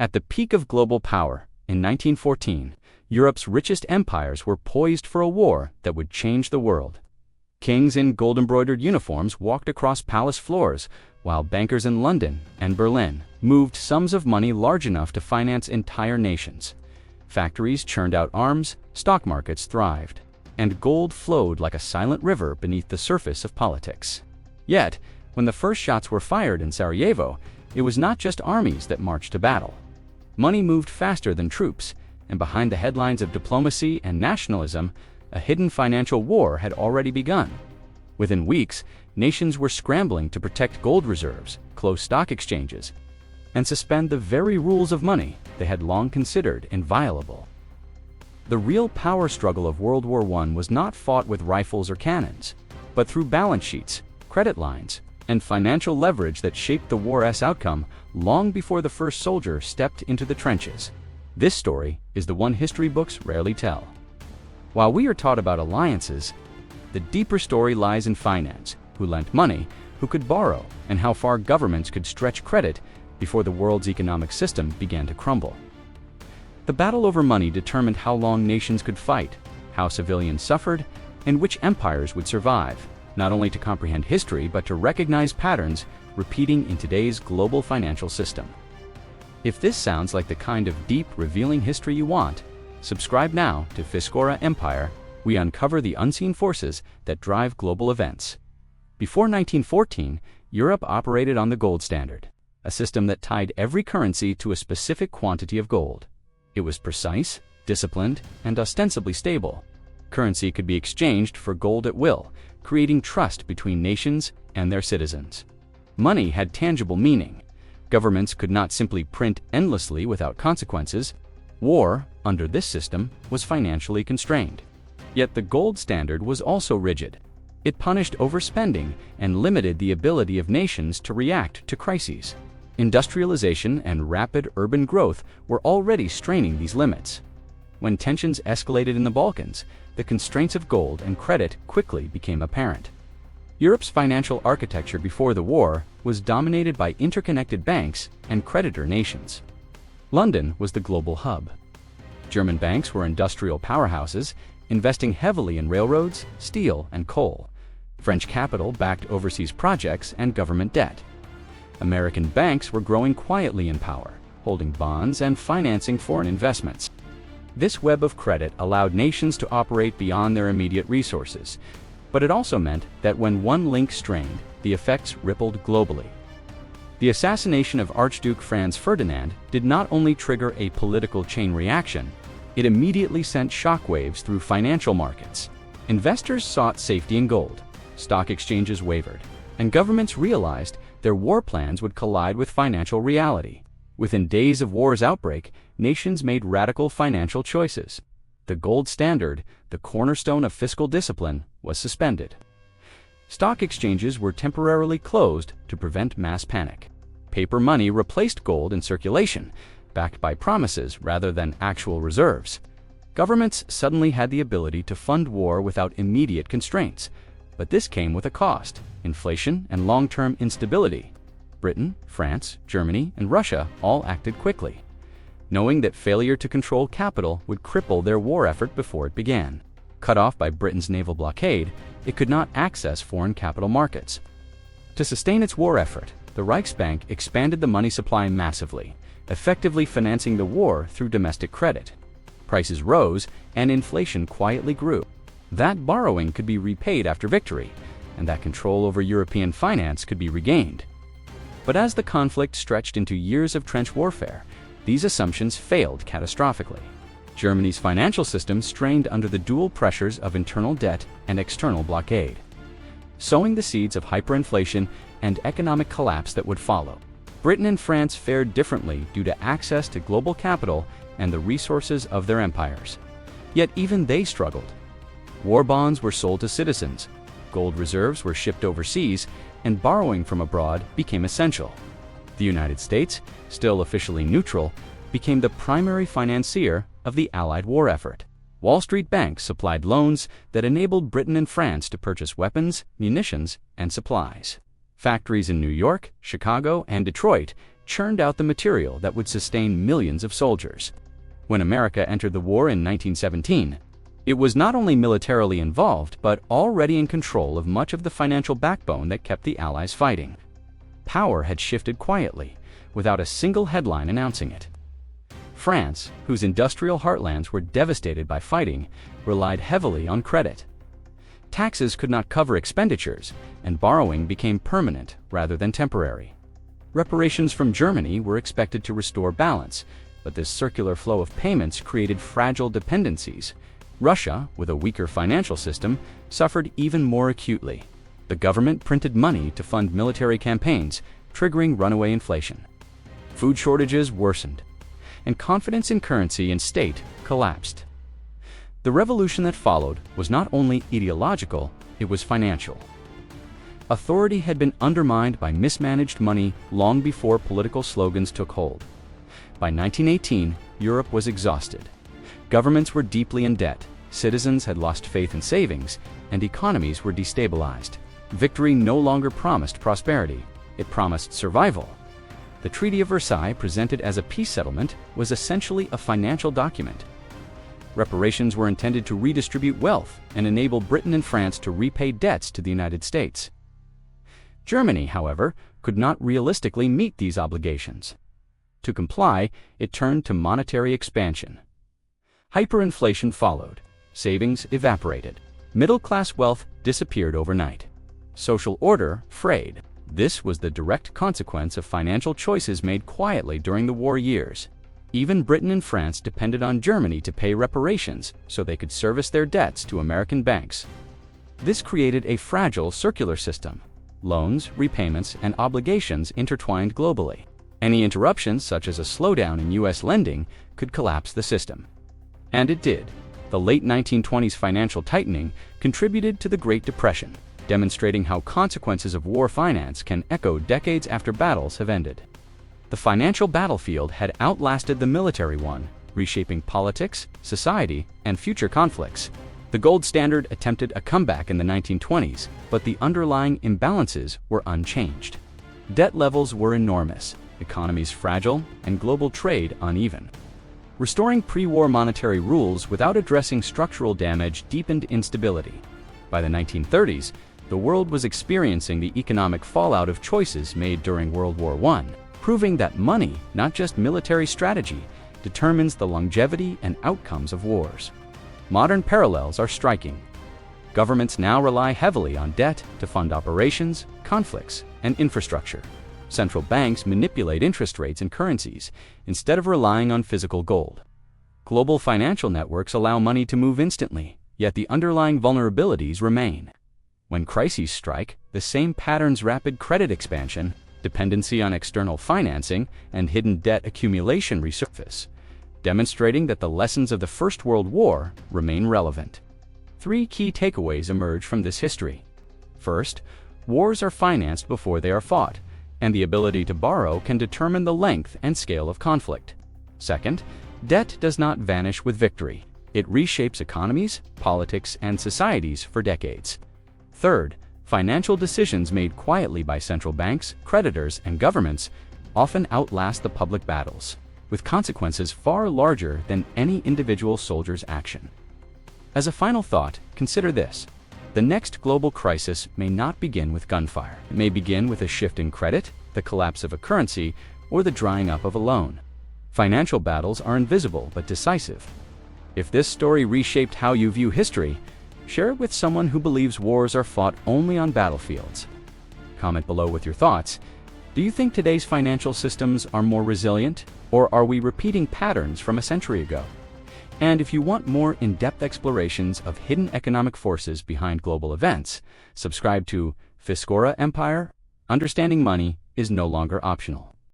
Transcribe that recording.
At the peak of global power, in 1914, Europe's richest empires were poised for a war that would change the world. Kings in gold-embroidered uniforms walked across palace floors, while bankers in London and Berlin moved sums of money large enough to finance entire nations. Factories churned out arms, stock markets thrived, and gold flowed like a silent river beneath the surface of politics. Yet, when the first shots were fired in Sarajevo, it was not just armies that marched to battle. Money moved faster than troops, and behind the headlines of diplomacy and nationalism, a hidden financial war had already begun. Within weeks, nations were scrambling to protect gold reserves, close stock exchanges, and suspend the very rules of money they had long considered inviolable. The real power struggle of World War I was not fought with rifles or cannons, but through balance sheets, credit lines, and financial leverage that shaped the war's outcome long before the first soldier stepped into the trenches. This story is the one history books rarely tell. While we are taught about alliances, the deeper story lies in finance: who lent money, who could borrow, and how far governments could stretch credit before the world's economic system began to crumble. The battle over money determined how long nations could fight, how civilians suffered, and which empires would survive, not only to comprehend history but to recognize patterns repeating in today's global financial system. If this sounds like the kind of deep, revealing history you want, subscribe now to Fiscora Empire. We uncover the unseen forces that drive global events. Before 1914, Europe operated on the gold standard, a system that tied every currency to a specific quantity of gold. It was precise, disciplined, and ostensibly stable. Currency could be exchanged for gold at will, creating trust between nations and their citizens. Money had tangible meaning. Governments could not simply print endlessly without consequences. War, under this system, was financially constrained. Yet the gold standard was also rigid. It punished overspending and limited the ability of nations to react to crises. Industrialization and rapid urban growth were already straining these limits. When tensions escalated in the Balkans, the constraints of gold and credit quickly became apparent. Europe's financial architecture before the war was dominated by interconnected banks and creditor nations. London was the global hub. German banks were industrial powerhouses, investing heavily in railroads, steel, and coal. French capital backed overseas projects and government debt. American banks were growing quietly in power, holding bonds and financing foreign investments. This web of credit allowed nations to operate beyond their immediate resources, but it also meant that when one link strained, the effects rippled globally. The assassination of Archduke Franz Ferdinand did not only trigger a political chain reaction, it immediately sent shockwaves through financial markets. Investors sought safety in gold, stock exchanges wavered, and governments realized their war plans would collide with financial reality. Within days of war's outbreak, nations made radical financial choices. The gold standard, the cornerstone of fiscal discipline, was suspended. Stock exchanges were temporarily closed to prevent mass panic. Paper money replaced gold in circulation, backed by promises rather than actual reserves. Governments suddenly had the ability to fund war without immediate constraints, but this came with a cost: inflation and long-term instability. Britain, France, Germany, and Russia all acted quickly, knowing that failure to control capital would cripple their war effort before it began. Cut off by Britain's naval blockade, it could not access foreign capital markets. To sustain its war effort, the Reichsbank expanded the money supply massively, effectively financing the war through domestic credit. Prices rose, and inflation quietly grew. That borrowing could be repaid after victory, and that control over European finance could be regained. But as the conflict stretched into years of trench warfare, these assumptions failed catastrophically. Germany's financial system strained under the dual pressures of internal debt and external blockade, sowing the seeds of hyperinflation and economic collapse that would follow. Britain and France fared differently due to access to global capital and the resources of their empires. Yet even they struggled. War bonds were sold to citizens, gold reserves were shipped overseas, and borrowing from abroad became essential. The United States, still officially neutral, became the primary financier of the Allied war effort. Wall Street banks supplied loans that enabled Britain and France to purchase weapons, munitions, and supplies. Factories in New York, Chicago, and Detroit churned out the material that would sustain millions of soldiers. When America entered the war in 1917, it was not only militarily involved, but already in control of much of the financial backbone that kept the Allies fighting. Power had shifted quietly, without a single headline announcing it. France, whose industrial heartlands were devastated by fighting, relied heavily on credit. Taxes could not cover expenditures, and borrowing became permanent rather than temporary. Reparations from Germany were expected to restore balance, but this circular flow of payments created fragile dependencies. Russia, with a weaker financial system, suffered even more acutely. The government printed money to fund military campaigns, triggering runaway inflation. Food shortages worsened, and confidence in currency and state collapsed. The revolution that followed was not only ideological, it was financial. Authority had been undermined by mismanaged money long before political slogans took hold. By 1918, Europe was exhausted. Governments were deeply in debt, citizens had lost faith in savings, and economies were destabilized. Victory no longer promised prosperity, it promised survival. The Treaty of Versailles, presented as a peace settlement, was essentially a financial document. Reparations were intended to redistribute wealth and enable Britain and France to repay debts to the United States. Germany, however, could not realistically meet these obligations. To comply, it turned to monetary expansion. Hyperinflation followed. Savings evaporated. Middle-class wealth disappeared overnight. Social order frayed. This was the direct consequence of financial choices made quietly during the war years. Even Britain and France depended on Germany to pay reparations so they could service their debts to American banks. This created a fragile circular system. Loans, repayments, and obligations intertwined globally. Any interruptions, such as a slowdown in U.S. lending, could collapse the system. And it did. The late 1920s financial tightening contributed to the Great Depression, demonstrating how consequences of war finance can echo decades after battles have ended. The financial battlefield had outlasted the military one, reshaping politics, society, and future conflicts. The gold standard attempted a comeback in the 1920s, but the underlying imbalances were unchanged. Debt levels were enormous, economies fragile, and global trade uneven. Restoring pre-war monetary rules without addressing structural damage deepened instability. By the 1930s, the world was experiencing the economic fallout of choices made during World War I, proving that money, not just military strategy, determines the longevity and outcomes of wars. Modern parallels are striking. Governments now rely heavily on debt to fund operations, conflicts, and infrastructure. Central banks manipulate interest rates and currencies instead of relying on physical gold. Global financial networks allow money to move instantly, yet the underlying vulnerabilities remain. When crises strike, the same patterns: rapid credit expansion, dependency on external financing, and hidden debt accumulation resurface, demonstrating that the lessons of the First World War remain relevant. 3 key takeaways emerge from this history. First, wars are financed before they are fought, and the ability to borrow can determine the length and scale of conflict. Second, debt does not vanish with victory. It reshapes economies, politics, and societies for decades. Third, financial decisions made quietly by central banks, creditors, and governments often outlast the public battles, with consequences far larger than any individual soldier's action. As a final thought, consider this. The next global crisis may not begin with gunfire. It may begin with a shift in credit, the collapse of a currency, or the drying up of a loan. Financial battles are invisible but decisive. If this story reshaped how you view history, share it with someone who believes wars are fought only on battlefields. Comment below with your thoughts. Do you think today's financial systems are more resilient, or are we repeating patterns from a century ago? And if you want more in-depth explorations of hidden economic forces behind global events, subscribe to Fiscora Empire. Understanding money is no longer optional.